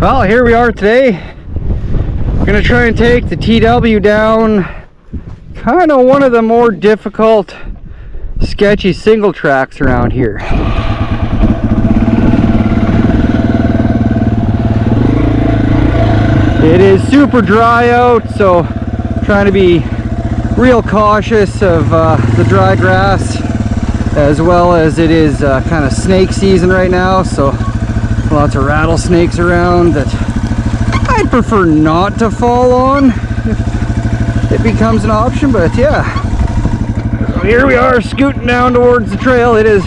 Well, here we are today. Gonna try and take the TW down kind of one of the more difficult, sketchy single tracks around here. It is super dry out, so trying to be real cautious of the dry grass, as well as it is kind of snake season right now, so lots of rattlesnakes around that I'd prefer not to fall on if it becomes an option. But yeah, so here we are scooting down towards the trail. It is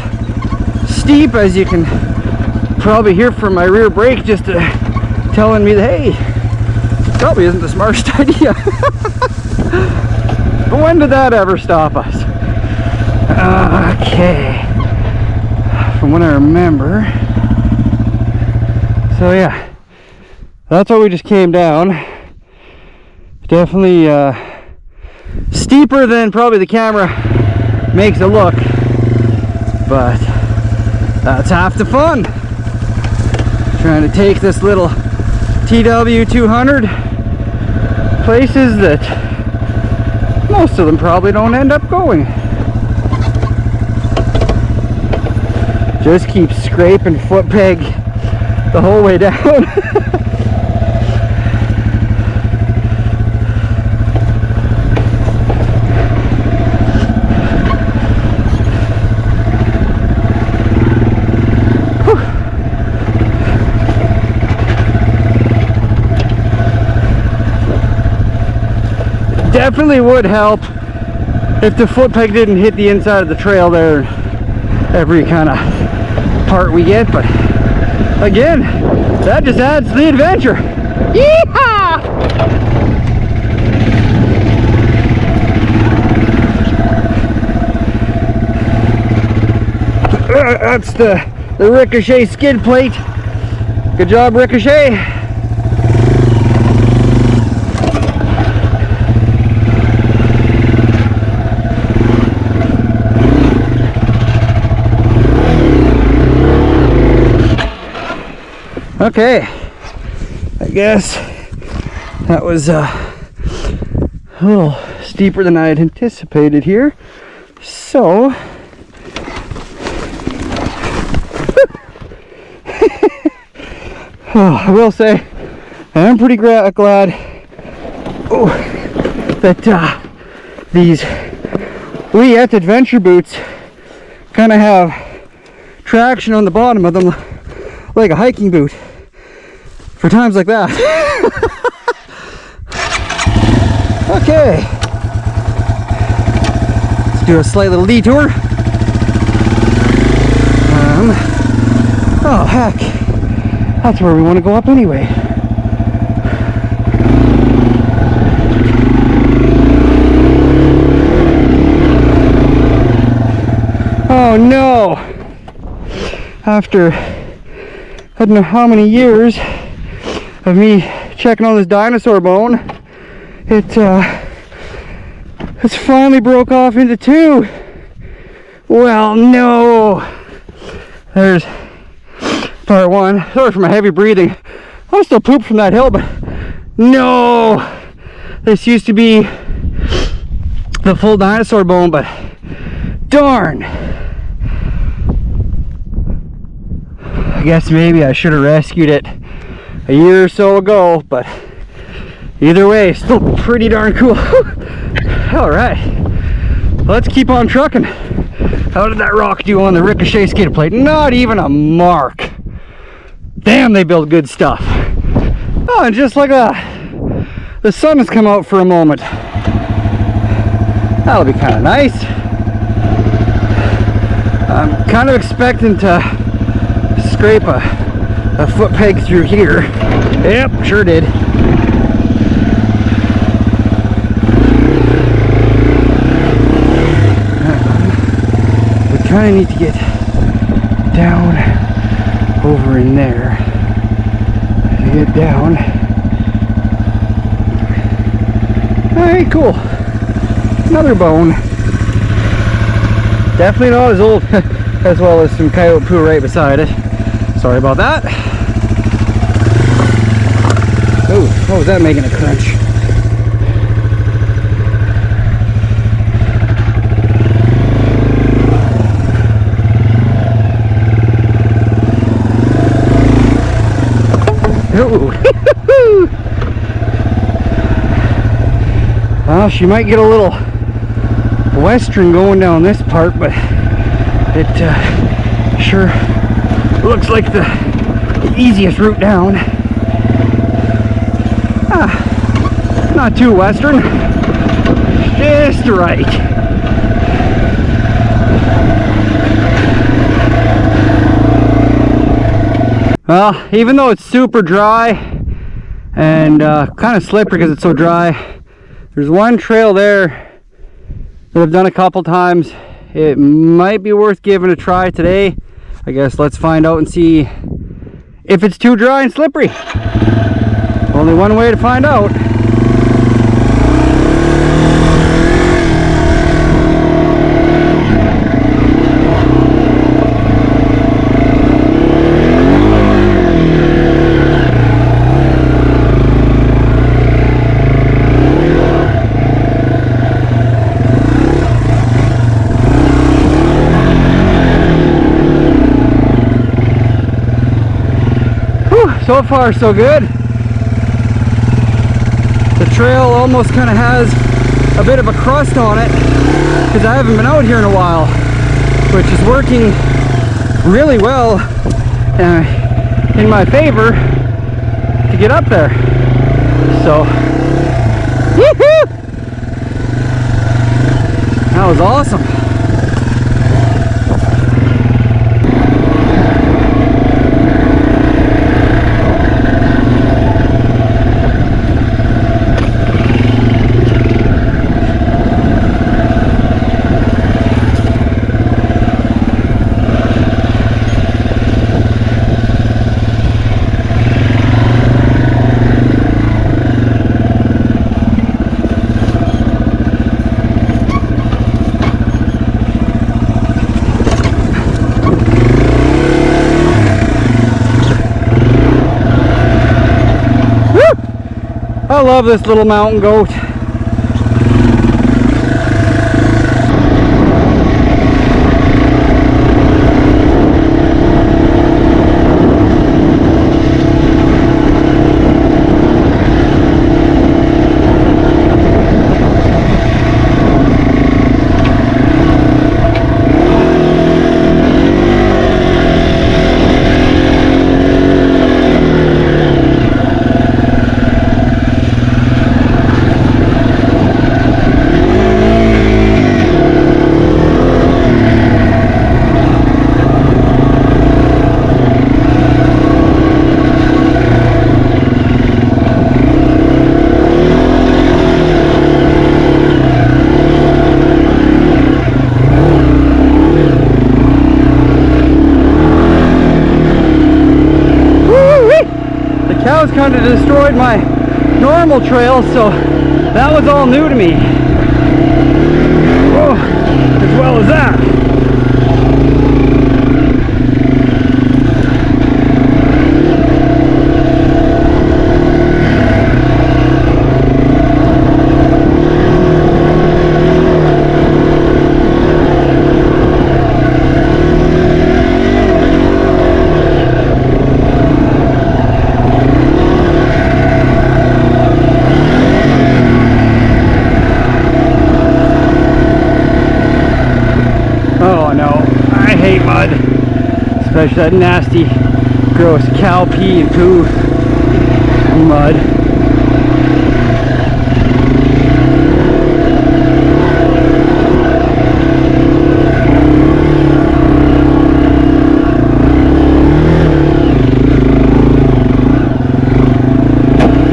steep, as you can probably hear from my rear brake just telling me that, hey, probably isn't the smartest idea. But when did that ever stop us? Okay, from what I remember. So yeah, that's what we just came down. Definitely steeper than probably the camera makes it look, but that's half the fun. Trying to take this little TW200 places that most of them probably don't end up going. Just keep scraping foot peg the whole way down. Definitely would help if the foot peg didn't hit the inside of the trail there every kind of part we get, but again, that just adds to the adventure. Yeehaw! That's the Ricochet skid plate. Good job, Ricochet. Okay, I guess that was a little steeper than I had anticipated here. So, I will say I am pretty glad that these Leatt adventure boots kind of have traction on the bottom of them like a hiking boot for times like that. Okay, let's do a slight little detour. Oh heck, that's where we want to go up anyway. Oh no, after I don't know how many years of me checking on this dinosaur bone, it's finally broke off into two. Well, no. There's part one. Sorry for my heavy breathing. I'm still pooped from that hill, but no. This used to be the full dinosaur bone, but darn. I guess maybe I should have rescued it a year or so ago, but either way, still pretty darn cool. All right, let's keep on trucking. How did that rock do on the Ricochet skid plate? Not even a mark. Damn, they build good stuff. Oh, and just like that, the sun has come out for a moment. That'll be kind of nice. I'm kind of expecting to scrape a foot peg through here. Yep, sure did. We kind of need to get down over in there. Get down. Alright, cool. Another bone. Definitely not as old as well as some coyote poo right beside it. Sorry about that. was that making a crunch? Ooh. Well, she might get a little western going down this part, but it sure looks like the easiest route down. Not too western, just right. Well, even though it's super dry and kind of slippery because it's so dry, there's one trail there that I've done a couple times. It might be worth giving a try today. I guess let's find out and see if it's too dry and slippery. Only one way to find out. So far so good. The trail almost kind of has a bit of a crust on it because I haven't been out here in a while, which is working really well in my favor to get up there. So, woohoo! That was awesome. I love this little mountain goat. Cows kind of destroyed my normal trail, so that was all new to me. Oh, as well as that. Especially that nasty, gross cow pee and poo mud.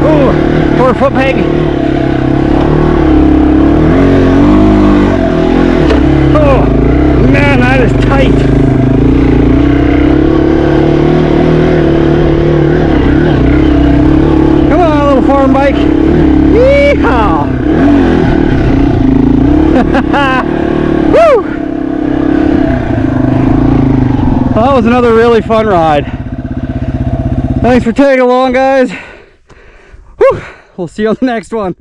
Oh, poor foot peg. Oh, man, that is tight. Farm bike. Yeehaw! Woo! Well, that was another really fun ride. Thanks for tagging along, guys. Woo! We'll see you on the next one.